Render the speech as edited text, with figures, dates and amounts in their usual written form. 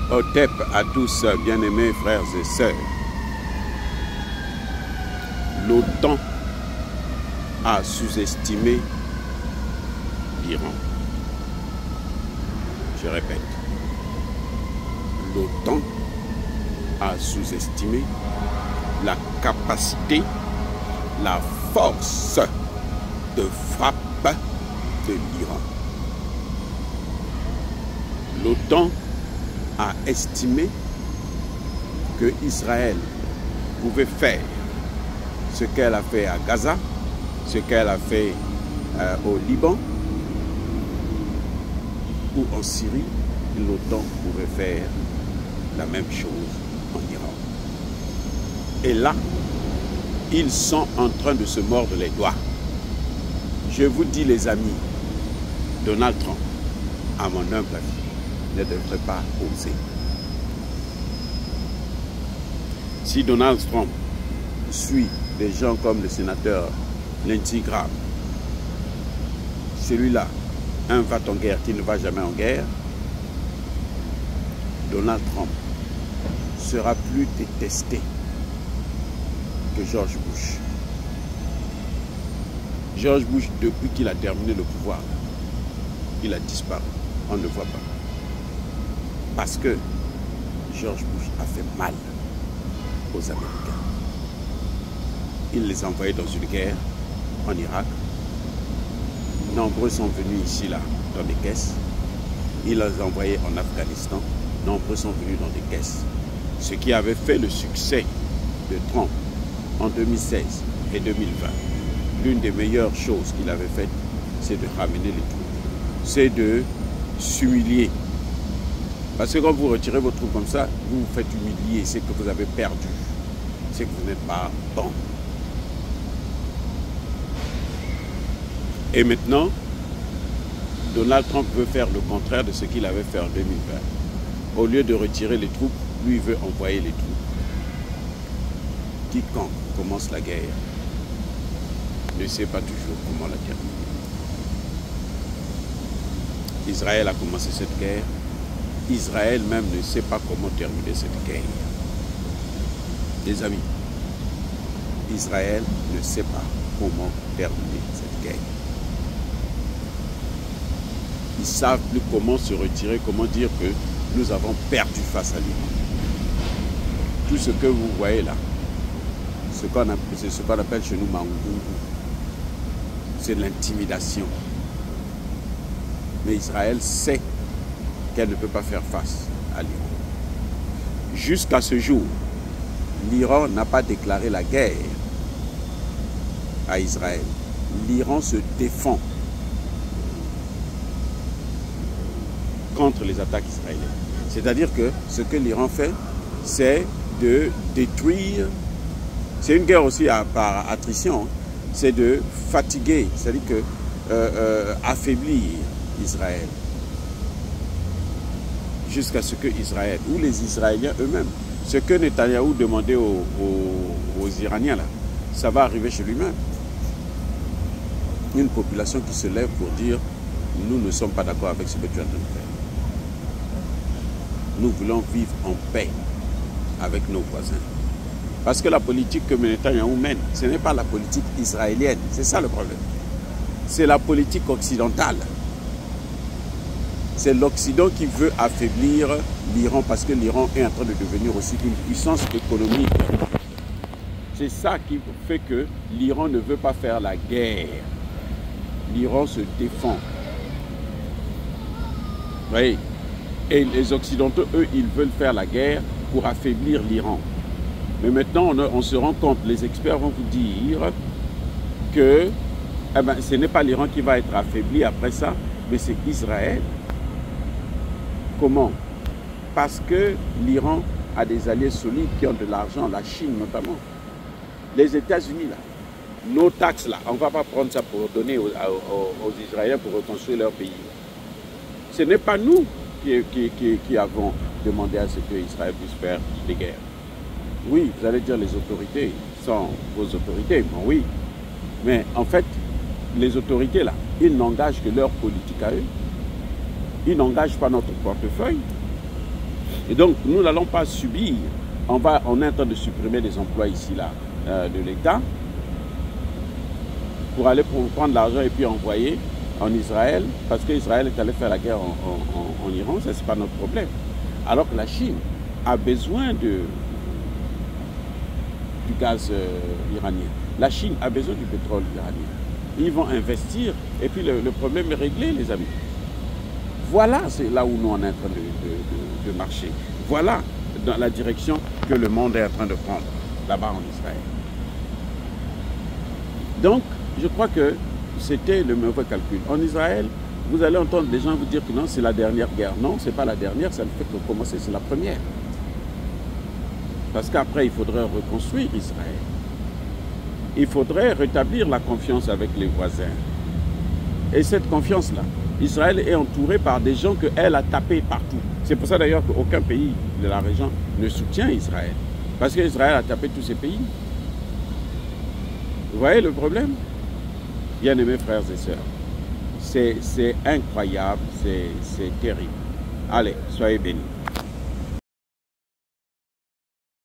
Otep à tous, bien-aimés frères et sœurs. L'OTAN a sous-estimé l'Iran. Je répète, l'OTAN a sous-estimé la capacité, la force de frappe de l'Iran. L'OTAN a estimé que Israël pouvait faire ce qu'elle a fait à Gaza, ce qu'elle a fait au Liban ou en Syrie, l'OTAN pouvait faire la même chose en Iran. Et là, ils sont en train de se mordre les doigts. Je vous dis les amis, Donald Trump, à mon humble avis, ne devrait pas oser. Si Donald Trump suit des gens comme le sénateur Lindsey Graham, celui-là, un va en guerre qui ne va jamais en guerre, Donald Trump sera plus détesté que George Bush. George Bush, depuis qu'il a terminé le pouvoir, il a disparu. On ne le voit pas. Parce que George Bush a fait mal aux Américains. Il les a envoyés dans une guerre en Irak. Nombreux sont venus ici, là, dans des caisses. Il les a envoyés en Afghanistan. Nombreux sont venus dans des caisses. Ce qui avait fait le succès de Trump en 2016 et 2020, l'une des meilleures choses qu'il avait faites, c'est de ramener les troupes. C'est de s'humilier. Parce que quand vous retirez vos troupes comme ça, vous vous faites humilier, c'est que vous avez perdu, c'est que vous n'êtes pas bon. Et maintenant, Donald Trump veut faire le contraire de ce qu'il avait fait en 2020. Au lieu de retirer les troupes, lui veut envoyer les troupes. Quiconque commence la guerre ne sait pas toujours comment la terminer. Israël a commencé cette guerre. Israël même ne sait pas comment terminer cette guerre. Les amis, Israël ne sait pas comment terminer cette guerre. Ils ne savent plus comment se retirer, comment dire que nous avons perdu face à l'Iran. Tout ce que vous voyez là, c'est ce qu'on appelle chez nous Mangungu. C'est l'intimidation. Mais Israël sait qu'elle ne peut pas faire face à l'Iran. Jusqu'à ce jour, l'Iran n'a pas déclaré la guerre à Israël. L'Iran se défend contre les attaques israéliennes. C'est-à-dire que ce que l'Iran fait, c'est de détruire, c'est une guerre aussi par attrition, c'est de fatiguer, c'est-à-dire que affaiblir Israël. Jusqu'à ce que Israël, ou les Israéliens eux-mêmes, ce que Netanyahou demandait aux Iraniens, là, ça va arriver chez lui-même. Une population qui se lève pour dire « Nous ne sommes pas d'accord avec ce que tu es en train de faire. Nous voulons vivre en paix avec nos voisins. » Parce que la politique que Netanyahou mène, ce n'est pas la politique israélienne. C'est ça le problème. C'est la politique occidentale. C'est l'Occident qui veut affaiblir l'Iran parce que l'Iran est en train de devenir aussi une puissance économique. C'est ça qui fait que l'Iran ne veut pas faire la guerre. L'Iran se défend. Vous voyez? Et les Occidentaux, eux, ils veulent faire la guerre pour affaiblir l'Iran. Mais maintenant, on se rend compte, les experts vont vous dire que ce n'est pas l'Iran qui va être affaibli après ça, mais c'est Israël. Comment? Parce que l'Iran a des alliés solides qui ont de l'argent, la Chine notamment. Les États-Unis, là, nos taxes, là, on ne va pas prendre ça pour donner aux Israéliens pour reconstruire leur pays. Ce n'est pas nous qui avons demandé à ce que Israël puisse faire des guerres. Oui, vous allez dire les autorités sont vos autorités, bon oui. Mais en fait, les autorités, là, ils n'engagent que leur politique à eux. Ils n'engagent pas notre portefeuille. Et donc, nous n'allons pas subir. On est en train de supprimer des emplois ici, là, de l'État, pour aller prendre l'argent et puis envoyer en Israël, parce qu'Israël est allé faire la guerre en Iran, ça c'est pas notre problème. Alors que la Chine a besoin du gaz iranien. La Chine a besoin du pétrole iranien. Ils vont investir et puis le problème est réglé, les amis. Voilà, c'est là où nous on est en train de marcher. Voilà dans la direction que le monde est en train de prendre, là-bas en Israël. Donc, je crois que c'était le mauvais calcul. En Israël, vous allez entendre des gens vous dire que non, c'est la dernière guerre. Non, ce n'est pas la dernière, ça ne fait que commencer, c'est la première. Parce qu'après, il faudrait reconstruire Israël. Il faudrait rétablir la confiance avec les voisins. Et cette confiance-là, Israël est entouré par des gens qu'elle a tapés partout. C'est pour ça d'ailleurs qu'aucun pays de la région ne soutient Israël. Parce qu'Israël a tapé tous ces pays. Vous voyez le problème? Bien-aimés frères et sœurs, c'est incroyable, c'est terrible. Allez, soyez bénis.